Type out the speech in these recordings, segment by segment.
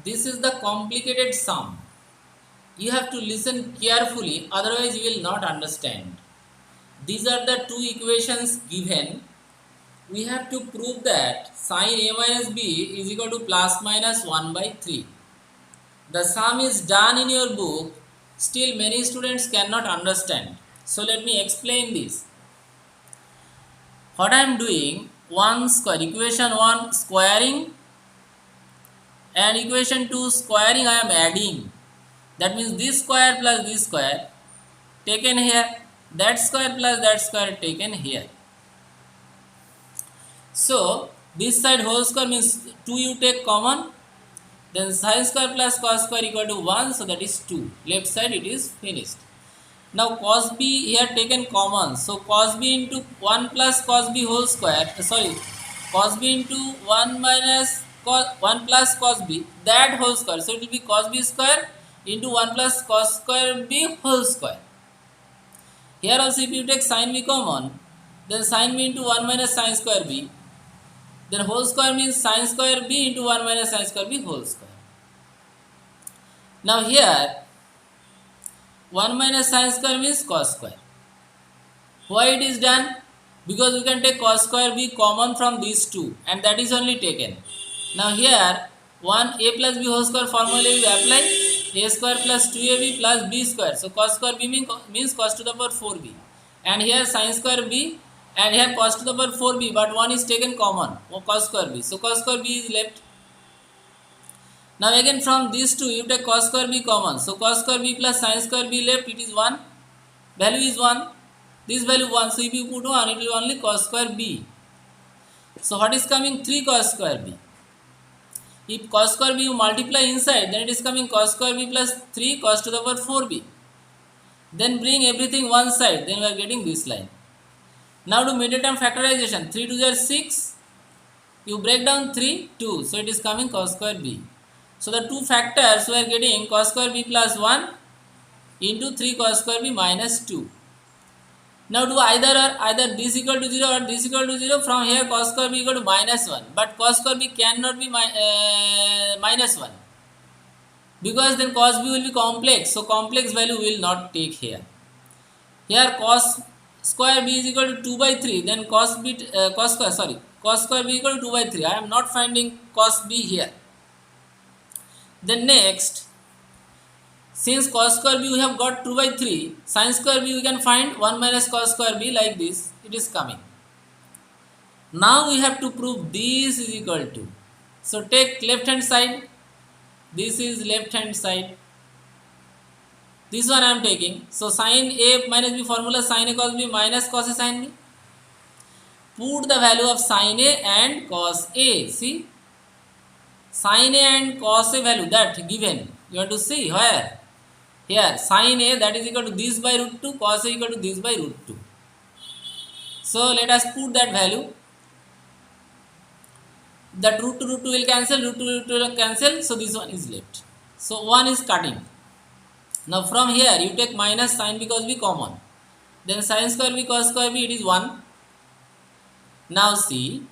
This is the complicated sum. You have to listen carefully, otherwise you will not understand. These are the two equations given. We have to prove that sin a minus b is equal to plus minus 1 by 3. The sum is done in your book, still many students cannot understand. So let me explain this. What I am doing, 1 square, equation 1 squaring and equation 2 squaring I am adding. That means this square plus this square taken here, that square plus that square taken here. So this side whole square means 2 you take common, then sin square plus cos square equal to 1, so that is 2. Left side it is finished. Now cos b here taken common, so cos b into 1 plus cos b whole square, cos b into 1 minus cos 1 plus cos b, that whole square, so it will be cos b square into 1 plus cos square b whole square. Here also if you take sin b common, then sin b into 1 minus sin square b, then whole square means sin square b into 1 minus sin square b whole square. Now here 1 minus sin square means cos square. Why it is done? Because we can take cos square b common from these two, and that is only taken. Now here 1 a plus b whole square formula is applied, a square plus 2ab plus b square. So cos square b means cos to the power 4b, and here sin square b, and here cos to the power 4b, but 1 is taken common, cos square b. So cos square b is left. Now again from these two you take cos square b common. So cos square b plus sin square b left, it is 1. Value is 1. This value 1. So if you put 1, it will only cos square b. So what is coming? 3 cos square b. If cos square b you multiply inside, then it is coming cos square b plus 3 cos to the power 4b. Then bring everything one side, then we are getting this line. Now do middle term factorization. 3 to 6. You break down 3, 2. So it is coming cos square b. So the two factors we are getting cos square b plus 1 into 3 cos square b minus 2. Now do either this equal to 0 or this equal to 0. From here cos square b equal to minus 1. But cos square b cannot be minus 1. Because then cos b will be complex. So complex value will not take here. Here cos square b is equal to 2 by 3. Then cos square b equal to 2 by 3. I am not finding cos b here. Then next, since cos square b we have got 2 by 3, sin square b we can find 1 minus cos square b, like this, it is coming. Now we have to prove this is equal to. So take left hand side, this is left hand side, this one I am taking. So sin a minus b formula, sin a cos b minus cos a sin b. Put the value of sin a and cos a, see. Sin a and cos a value that given, you want to see where? Here sin a that is equal to this by root 2, cos a equal to this by root 2. So let us put that value. That root to root 2 will cancel, root to root 2 will cancel, so this one is left. So 1 is cutting. Now from here you take minus sin b cos b common. Then sin square b cos square b, it is 1. Now see,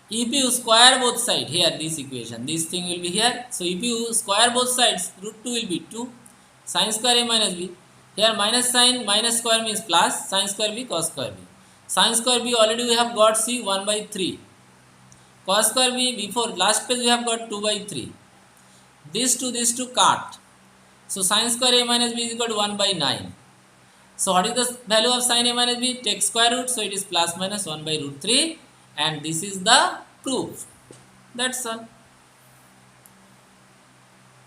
if you square both sides, here this equation, this thing will be here. So if you square both sides, root 2 will be 2, sin square a minus b. Here minus sin minus square means plus, sin square b cos square b. Sin square b already we have got, see, 1 by 3. Cos square b before last page we have got 2 by 3. This to cut. So sin square a minus b is equal to 1 by 9. So what is the value of sin a minus b? Take square root, so it is plus minus 1 by root 3. And this is the proof. That's all.